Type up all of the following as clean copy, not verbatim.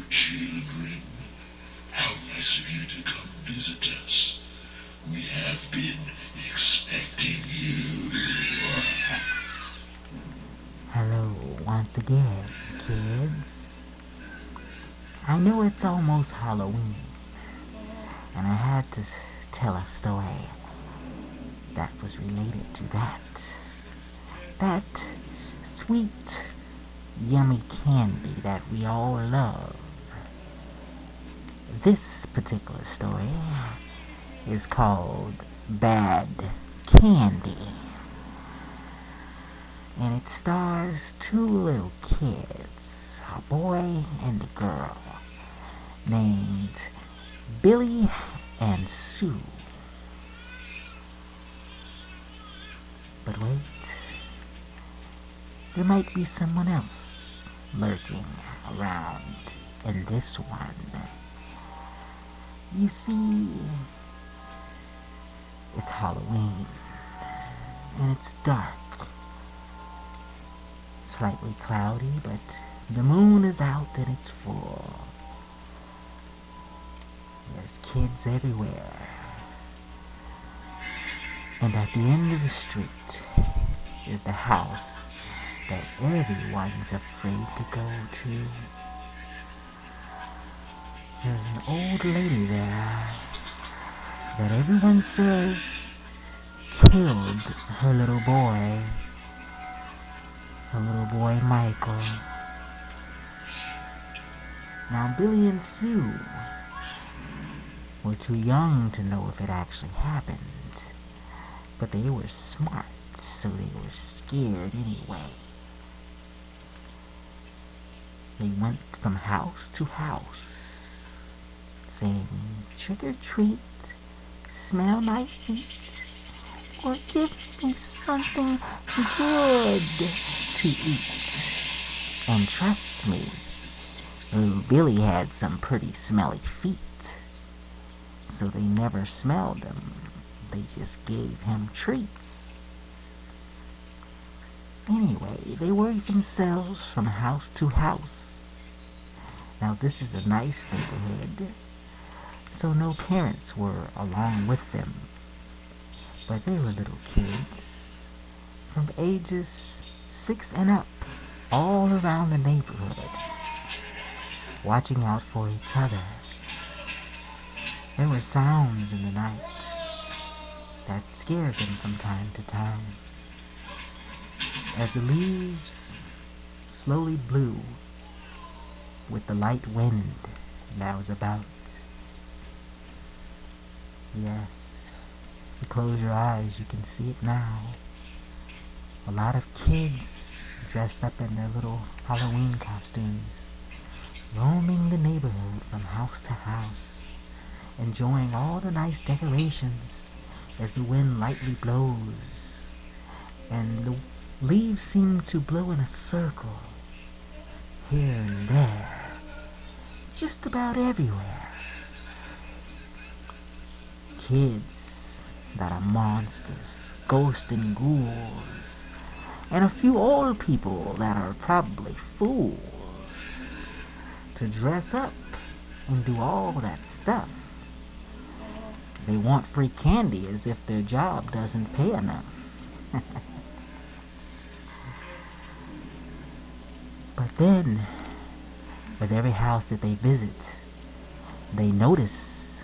children. How nice of you to come visit us. We have been expecting you. Hello once again, kids. I know it's almost Halloween, and I had to tell a story that was related to that. That sweet, yummy candy that we all love. This particular story is called Bad Candy, and it stars two little kids, a boy and a girl, named Billy and Sue. But wait, there might be someone else lurking around in this one. You see, it's Halloween, and it's dark. Slightly cloudy, but the moon is out and it's full. There's kids everywhere. And at the end of the street is the house that everyone's afraid to go to. There's an old lady there that everyone says killed her little boy Michael. Now Billy and Sue were too young to know if it actually happened, but they were smart, so they were scared anyway. They went from house to house, saying, "Trick or treat, smell my feet, or give me something good to eat." And trust me, little Billy had some pretty smelly feet, so they never smelled him. They just gave him treats. Anyway, they worked themselves from house to house. Now this is a nice neighborhood, so no parents were along with them. But they were little kids, from ages 6 and up, all around the neighborhood, watching out for each other. There were sounds in the night that scared them from time to time. As the leaves slowly blew with the light wind that was about. Yes, if you close your eyes, you can see it now. A lot of kids dressed up in their little Halloween costumes, roaming the neighborhood from house to house, enjoying all the nice decorations as the wind lightly blows, and the leaves seem to blow in a circle, here and there, just about everywhere. Kids that are monsters, ghosts and ghouls, and a few old people that are probably fools to dress up and do all that stuff. They want free candy as if their job doesn't pay enough. But then, with every house that they visit, they notice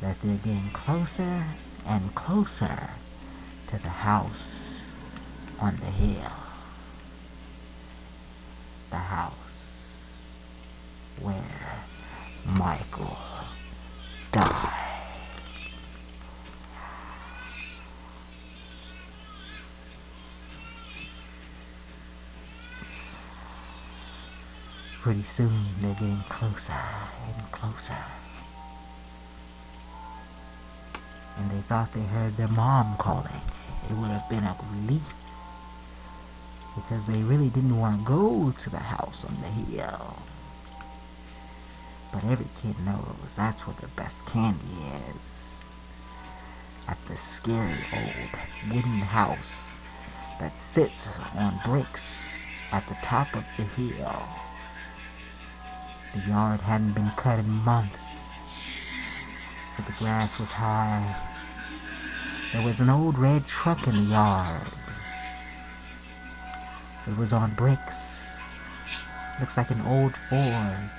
that they're getting closer and closer to the house on the hill. The house where Michael died. Pretty soon they're getting closer and closer. And they thought they heard their mom calling. It would have been a relief, because they really didn't want to go to the house on the hill. But every kid knows that's where the best candy is. At the scary old wooden house that sits on bricks at the top of the hill. The yard hadn't been cut in months, so the grass was high. There was an old red truck in the yard. It was on bricks. Looks like an old Ford.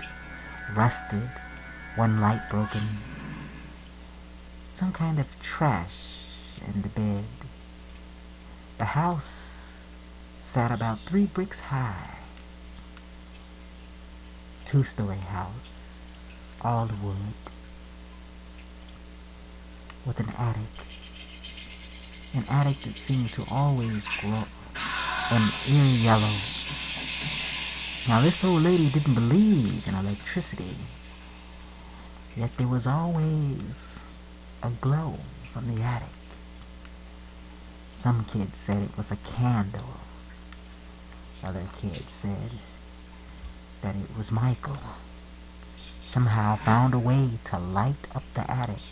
Rusted. One light broken. Some kind of trash in the bed. The house sat about 3 bricks high. 2-story house. All wood. With an attic. An attic that seemed to always grow an eerie yellow. Now this old lady didn't believe in electricity, yet there was always a glow from the attic. Some kids said it was a candle. Other kids said that it was Michael. Somehow found a way to light up the attic,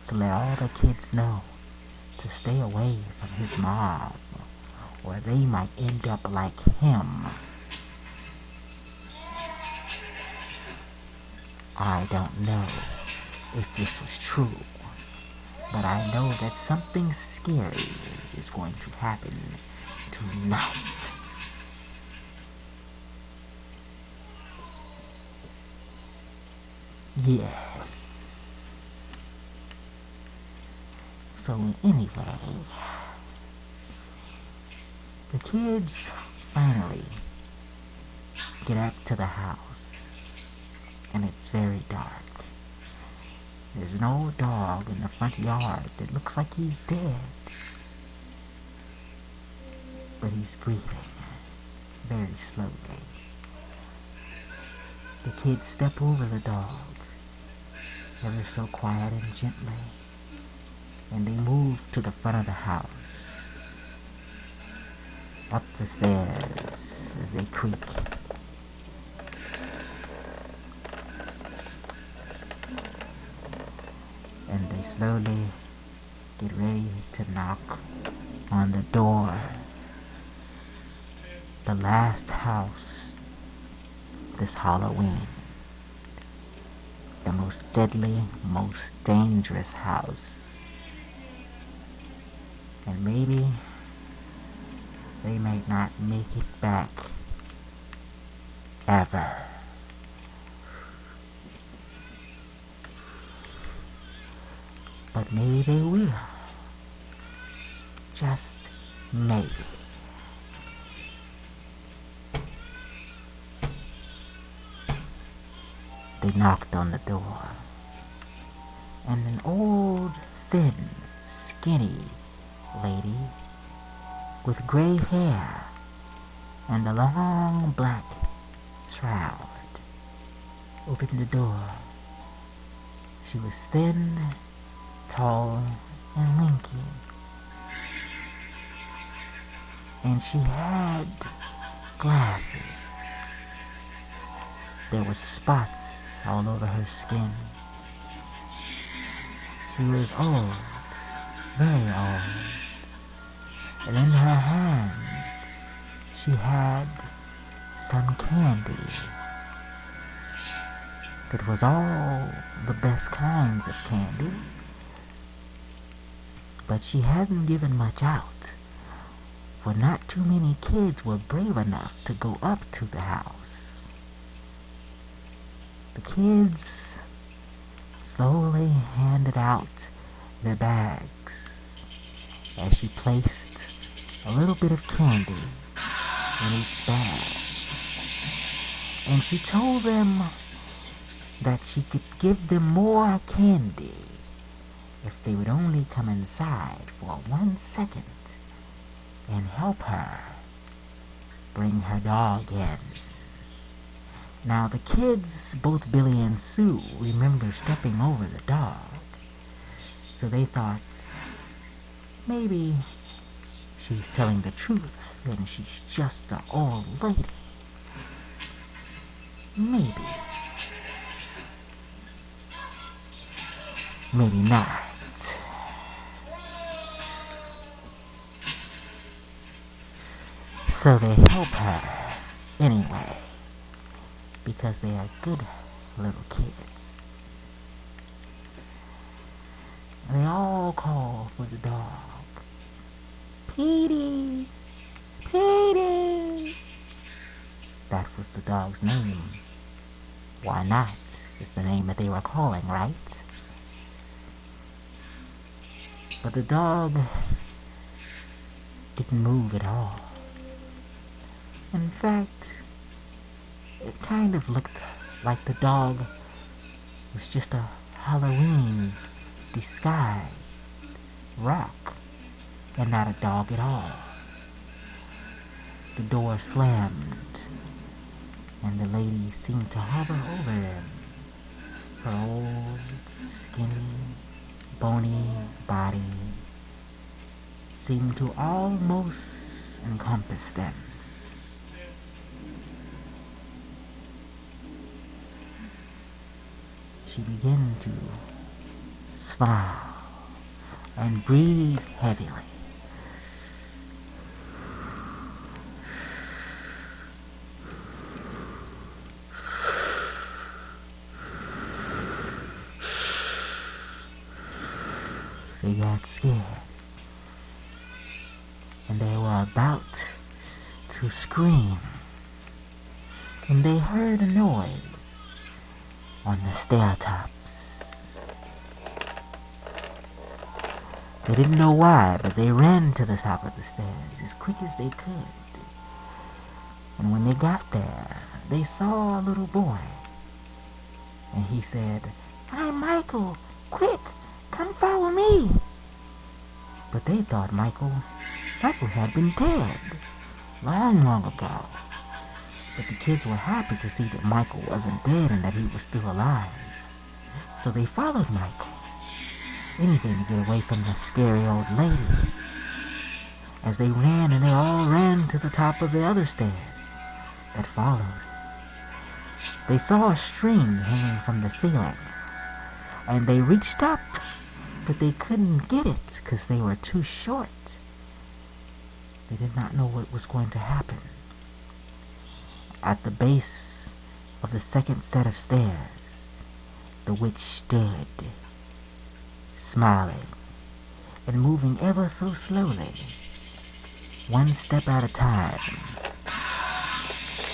to let all the kids know to stay away from his mom, or they might end up like him. I don't know if this was true, but I know that something scary is going to happen tonight. Yes. So anyway, the kids finally get up to the house, and it's very dark. There's an old dog in the front yard that looks like he's dead, but he's breathing very slowly. The kids step over the dog, ever so quiet and gently, and they move to the front of the house, up the stairs as they creak. And they slowly get ready to knock on the door. The last house this Halloween. The most deadly, most dangerous house. And maybe they might not make it back ever. But maybe they will. Just maybe. They knocked on the door, and an old, thin, skinny lady with gray hair and a long black shroud opened the door. She was thin, tall, and lanky, and she had glasses. There were spots all over her skin. She was old, very old, and in her hand she had some candy. It was all the best kinds of candy, but she hadn't given much out, for not too many kids were brave enough to go up to the house. The kids slowly handed out their bags as she placed a little bit of candy in each bag, and she told them that she could give them more candy if they would only come inside for 1 second and help her bring her dog in. Now the kids, both Billy and Sue, remember stepping over the dog, so they thought maybe she's telling the truth and she's just an old lady. Maybe. Maybe not. So they help her anyway. because they are good little kids. They all call for the dog. Petey! Petey! That was the dog's name. Why not? It's the name that they were calling, right? But the dog didn't move at all. In fact, it kind of looked like the dog was just a Halloween disguised rock and not a dog at all. The door slammed, and the lady seemed to hover over them. Her old, skinny, bony body seemed to almost encompass them. She began to smile and breathe heavily. They got scared, and they were about to scream when they heard a noise on the stair tops. They didn't know why, but they ran to the top of the stairs as quick as they could. And when they got there, they saw a little boy. And he said, "I'm Michael. Quick, come follow me." But they thought Michael had been dead long ago. But the kids were happy to see that Michael wasn't dead and that he was still alive. So they followed Michael. Anything to get away from the scary old lady. As they ran, and they all ran to the top of the other stairs that followed, they saw a string hanging from the ceiling. And they reached up, but they couldn't get it because they were too short. They did not know what was going to happen. At the base of the second set of stairs, the witch stood, smiling and moving ever so slowly, one step at a time.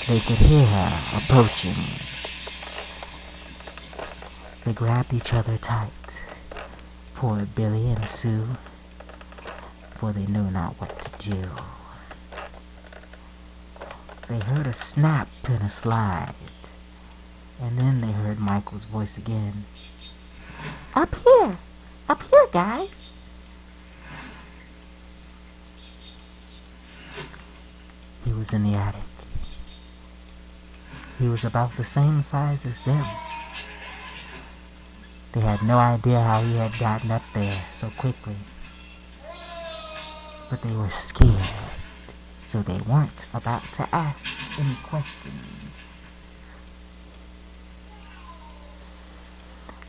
They could hear her approaching. They grabbed each other tight, poor Billy and Sue, for they knew not what to do. They heard a snap and a slide, and then they heard Michael's voice again. Up here, guys." He was in the attic. He was about the same size as them. They had no idea how he had gotten up there so quickly. But they were scared, so they weren't about to ask any questions.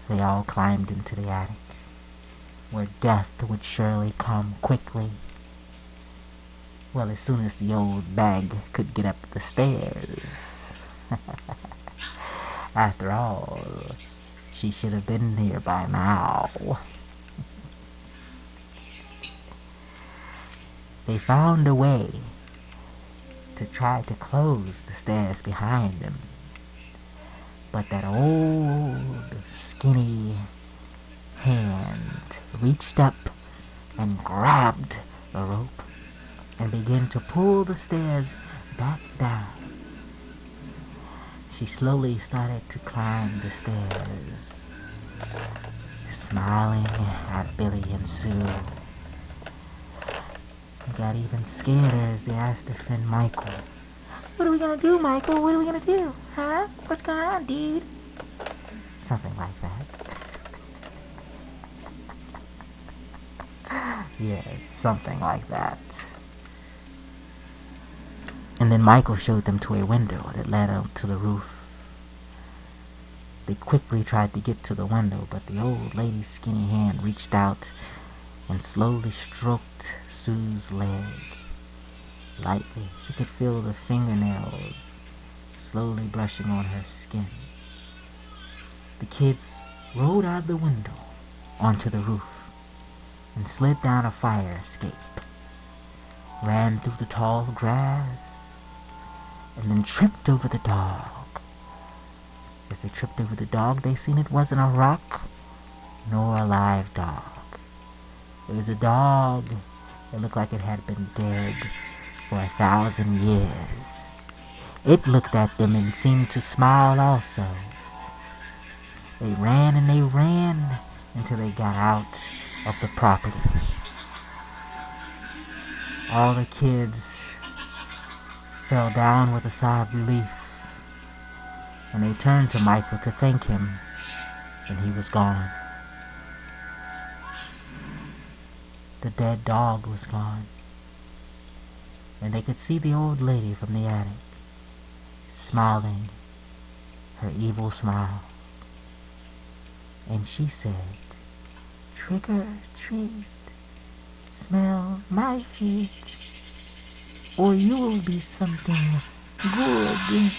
They all climbed into the attic, where death would surely come quickly. Well, as soon as the old bag could get up the stairs. After all, she should have been here by now. They found a way to try to close the stairs behind them. But that old, skinny hand reached up and grabbed the rope and began to pull the stairs back down. She slowly started to climb the stairs, smiling at Billy and Sue. They got even scared as they asked their friend Michael, "What are we gonna do, Michael? What are we gonna do? Huh? What's going on, dude?" Something like that. Yes, something like that. And then Michael showed them to a window that led out to the roof. They quickly tried to get to the window, but the old lady's skinny hand reached out and slowly stroked Sue's leg. Lightly, she could feel the fingernails slowly brushing on her skin. The kids rolled out the window onto the roof and slid down a fire escape, ran through the tall grass, and then tripped over the dog. As they tripped over the dog, they seen it wasn't a rock nor a live dog. It was a dog that looked like it had been dead for 1,000 years. It looked at them and seemed to smile also. They ran and they ran until they got out of the property. All the kids fell down with a sigh of relief, and they turned to Michael to thank him, and he was gone. The dead dog was gone, and they could see the old lady from the attic, smiling her evil smile. And she said, "Trick or treat, smell my feet, or you will be something good."